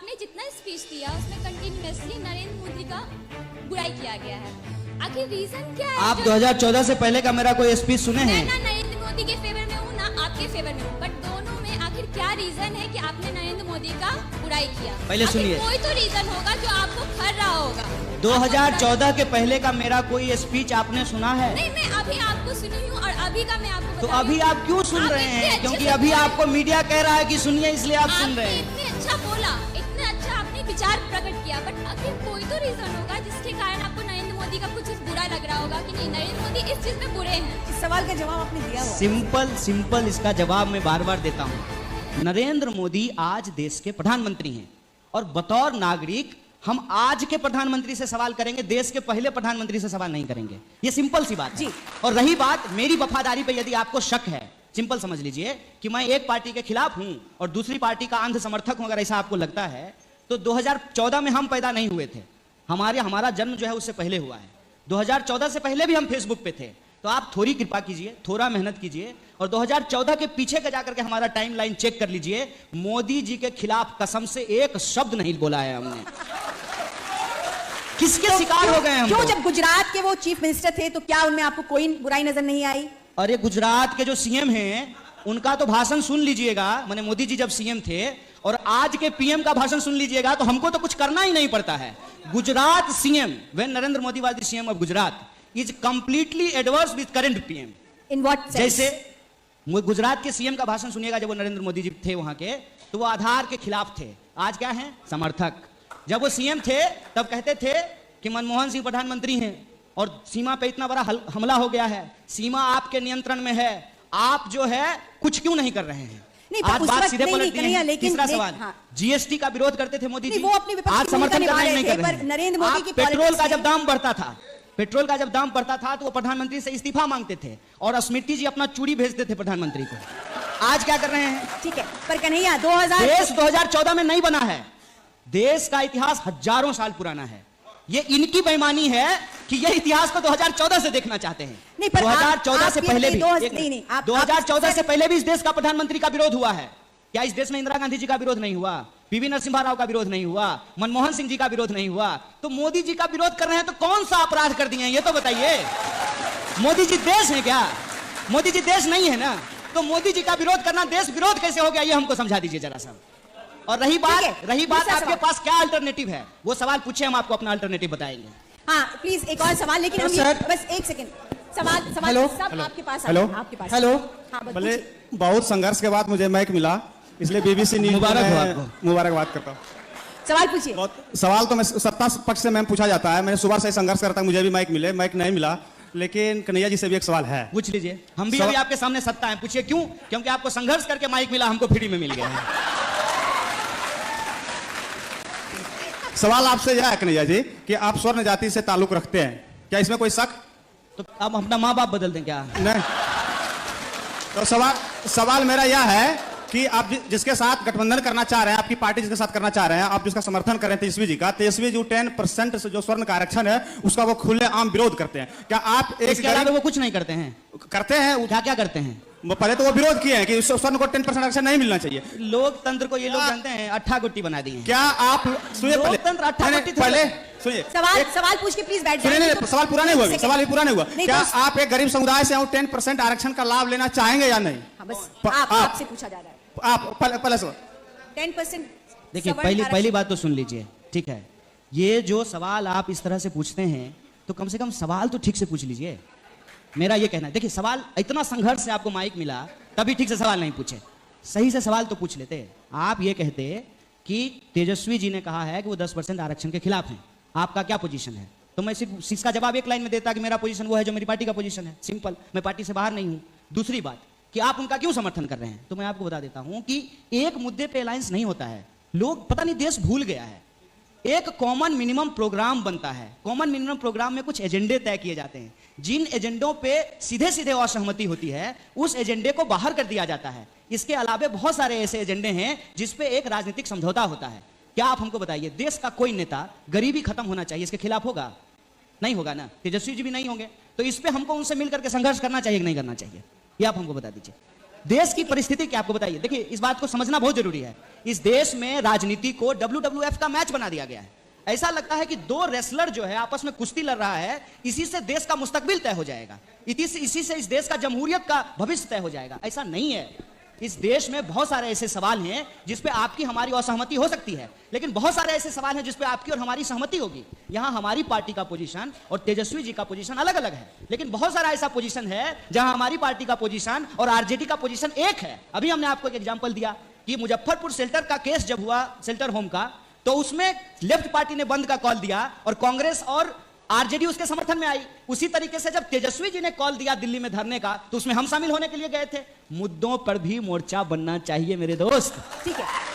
आपने जितना स्पीच दिया उसमें कंटिन्यूअसली नरेंद्र मोदी का बुराई किया गया है। आखिर रीजन क्या है? आप 2014 से पहले का मेरा कोई स्पीच सुने हैं? मैं ना नरेंद्र मोदी के फेवर में हूँ ना आपके फेवर में हूँ, बट दोनों में आखिर क्या रीजन है कि आपने नरेंद्र मोदी का बुराई किया? पहले सुनिए, कोई तो रीजन होगा जो आपको खर रहा होगा। 2014 के पहले का मेरा कोई स्पीच आपने सुना है? नहीं, मैं अभी आपको सुनी हूँ और अभी का मैं आपको तो बता अभी आप क्यों सुन रहे हैं? क्योंकि अभी आपको मीडिया कह रहा है कि सुनिए, इसलिए आप सुन रहे हैं। इतने अच्छा बोला, इतने अच्छा आपने विचार प्रकट किया, बट आखिर कोई तो रीजन होगा जिसके कारण आपको नरेंद्र मोदी का कुछ बुरा लग रहा होगा कि नहीं, नरेंद्र मोदी इस चीज में बुरे हैं। इस सवाल का जवाब आपने दिया हुआ है। सिंपल इसका जवाब मैं बार बार देता हूँ। नरेंद्र मोदी आज देश के प्रधानमंत्री हैं और बतौर नागरिक हम आज के प्रधानमंत्री से सवाल करेंगे, देश के पहले प्रधानमंत्री से सवाल नहीं करेंगे। ये सिंपल सी बात है। और रही बात मेरी वफादारी पे, यदि आपको शक है, सिंपल समझ लीजिए कि मैं एक पार्टी के खिलाफ हूं और दूसरी पार्टी का अंध समर्थक हूं, अगर ऐसा आपको लगता है तो 2014 में हम पैदा नहीं हुए थे। हमारा जन्म जो है उससे पहले हुआ है। 2014 से पहले भी हम फेसबुक पे थे। तो आप थोड़ी कृपा कीजिए, थोड़ा मेहनत कीजिए और 2014 के पीछे का जाकर के हमारा टाइमलाइन चेक कर लीजिए। मोदी जी के खिलाफ कसम से एक शब्द नहीं बोला है हमने। किसके तो शिकार हो गए हम? क्यों जब गुजरात के वो चीफ मिनिस्टर थे तो क्या उनमें आपको कोई बुराई नजर नहीं आई? अरे गुजरात के जो सीएम हैं उनका तो भाषण सुन लीजिएगा, माने मोदी जी जब सीएम थे, और आज के पीएम का भाषण सुन लीजिएगा तो हमको तो कुछ करना ही नहीं पड़ता है। Gujarat CM, when Narendra Modi was the CM of Gujarat, is completely adverse with current PM. In what sense? जैसे गुजरात के सीएम का भाषण सुनिएगा, जब वो नरेंद्र मोदी जी थे वहां के, तो वो आधार के खिलाफ थे। आज क्या है? समर्थक। जब वो सीएम थे तब कहते थे कि मनमोहन सिंह प्रधानमंत्री हैं और सीमा पे इतना बड़ा हमला हो गया है, सीमा आपके नियंत्रण में है, आप जो है कुछ क्यों नहीं कर रहे हैं? आज बात सीधे पलट दी है। तीसरा सवाल, जीएसटी का विरोध करते थे मोदी जी, आज समर्थन करने नहीं कर रहे हैं। नरेंद्र मोदी की पेट्रोल का जब दाम बढ़ता था, तो वो प्रधानमंत्री से इस्तीफा मांगते थे और स्मृति जी अपना चूड़ी भेजते थे प्रधानमंत्री को। आज क्या कर रहे हैं? ठीक है, पर कन्हैया देश 2014 में नहीं बना है। देश का इतिहास हजारों साल पुराना है। ये इनकी बेईमानी है कि ये इतिहास को 2014 से देखना चाहते हैं। 2014 से पहले भी 2014 से पहले भी इस देश का प्रधानमंत्री का विरोध हुआ है। क्या इस देश में इंदिरा गांधी जी का विरोध नहीं हुआ? पीवी नरसिम्हा राव का विरोध नहीं हुआ? मनमोहन सिंह जी का विरोध नहीं हुआ? तो मोदी जी का विरोध कर रहे हैं तो कौन सा अपराध कर दिए हैं ये तो बताइए। मोदी जी देश है क्या? मोदी जी देश नहीं है ना, तो मोदी जी का विरोध करना देश विरोध कैसे हो गया, ये हमको समझा दीजिए जरा सा। और रही बात आपके पास क्या अल्टरनेटिव है, वो सवाल पूछे, हम आपको अपना अल्टरनेटिव बताएंगे। हाँ प्लीज एक और सवाल, लेकिन बस एक सेकंड। सवाल सब आपके पास। हेलो, भले बहुत संघर्ष के बाद मुझे माइक मिला, इसलिए बीबीसी न्यूज़ मुबारकबाद करता हूँ। सवाल पूछिए। सवाल तो मैं सत्ता पक्ष से मैम पूछा जाता है, मैंने सुबह से संघर्ष करता, मुझे भी माइक नहीं मिला, लेकिन कन्हैया जी से भी एक सवाल है, पूछ लीजिए। हम भी अभी आपके सामने सत्ता है, पूछिए क्यों? क्योंकि आपको संघर्ष करके माइक मिला, हमको फ्री में मिल गया है। सवाल आपसे यह है कन्हैया जी कि आप स्वर्ण जाति से ताल्लुक रखते हैं, क्या इसमें कोई शक? तो आप अपना माँ बाप बदल दें क्या? नहीं। तो सवाल मेरा यह है कि आप जिसके साथ गठबंधन करना चाह रहे हैं, आपकी पार्टी जिसके साथ करना चाह रहे हैं, आप जिसका समर्थन कर रहे हैं तेजस्वी जी का, तेजस्वी जो 10% से जो स्वर्ण का आरक्षण है उसका वो खुले आम विरोध करते हैं, क्या आप इसके अलावा वो कुछ नहीं करते हैं? करते हैं। क्या करते हैं? पहले तो वो विरोध किए हैं कि स्वर्ण को 10% आरक्षण नहीं मिलना चाहिए। लोकतंत्र को ये लोग जानते हैं, अट्ठा गुट्टी बना दी है। क्या आप लोकतंत्र अट्ठा गुट्टी? पहले सुनिए, सवाल पूछ के प्लीज बैठ जाइए। सवाल पूरा नहीं हुआ, सवाल पूरा नहीं हुआ। क्या आप एक गरीब समुदाय से 10% आरक्षण का लाभ लेना चाहेंगे या नहीं? आपसे पूछा जा रहा है। आप पहले 10%। देखिए, पहली बात तो सुन लीजिए, ठीक है? ये जो सवाल आप इस तरह से पूछते हैं तो कम से कम सवाल तो ठीक से पूछ लीजिए, मेरा ये कहना है। देखिए, सवाल इतना संघर्ष से आपको माइक मिला तभी ठीक से सवाल नहीं पूछे, सही से सवाल तो पूछ लेते। आप ये कहते कि तेजस्वी जी ने कहा है कि वो 10% आरक्षण के खिलाफ हैं, आपका क्या पोजीशन है? तो मैं सिर्फ इसका जवाब एक लाइन में देता कि मेरा पोजीशन वो है जो मेरी पार्टी का पोजीशन है, सिंपल। मैं पार्टी से बाहर नहीं हूं। दूसरी बात कि आप उनका क्यों समर्थन कर रहे हैं, तो मैं आपको बता देता हूं कि एक मुद्दे पे अलायंस नहीं होता है। लोग पता नहीं देश भूल गया है। एक कॉमन मिनिमम प्रोग्राम बनता है, कॉमन मिनिमम प्रोग्राम में कुछ एजेंडे तय किए जाते हैं, जिन एजेंडों पे सीधे सीधे असहमति होती है उस एजेंडे को बाहर कर दिया जाता है। इसके अलावा बहुत सारे ऐसे एजेंडे हैं जिसपे एक राजनीतिक समझौता होता है। क्या आप हमको बताइए, देश का कोई नेता गरीबी खत्म होना चाहिए इसके खिलाफ होगा? नहीं होगा ना। तेजस्वी जी भी नहीं होंगे, तो इस पे हमको उनसे मिलकर के संघर्ष करना चाहिए कि नहीं करना चाहिए, ये आप हमको बता दीजिए। देश की परिस्थिति क्या आपको बताइए। देखिए, इस बात को समझना बहुत जरूरी है। इस देश में राजनीति को WWF का मैच बना दिया गया है। ऐसा लगता है कि दो रेसलर जो है आपस में कुश्ती लड़ रहा है, इसी से देश का मुस्तकबिल तय हो जाएगा, इसी से इस देश का जमहूरियत का भविष्य तय हो जाएगा। ऐसा नहीं है। इस देश में बहुत सारे ऐसे सवाल हैं जिस पे आपकी हमारी असहमति हो सकती है, लेकिन बहुत सारे ऐसे सवाल हैं जिस पे आपकी और हमारी सहमति होगी। यहां हमारी पार्टी का पोजीशन और तेजस्वी जी का पोजीशन अलग अलग है, लेकिन बहुत सारा ऐसा पोजीशन है जहां हमारी पार्टी का पोजीशन और आरजेडी का पोजीशन एक है। अभी हमने आपको एक एग्जांपल दिया कि मुजफ्फरपुर शेल्टर का केस जब हुआ, शेल्टर होम का, तो उसमें लेफ्ट पार्टी ने बंद का कॉल दिया और कांग्रेस और आरजेडी उसके समर्थन में आई। उसी तरीके से जब तेजस्वी जी ने कॉल दिया दिल्ली में धरने का, तो उसमें हम शामिल होने के लिए गए थे। मुद्दों पर भी मोर्चा बनना चाहिए मेरे दोस्त। ठीक है।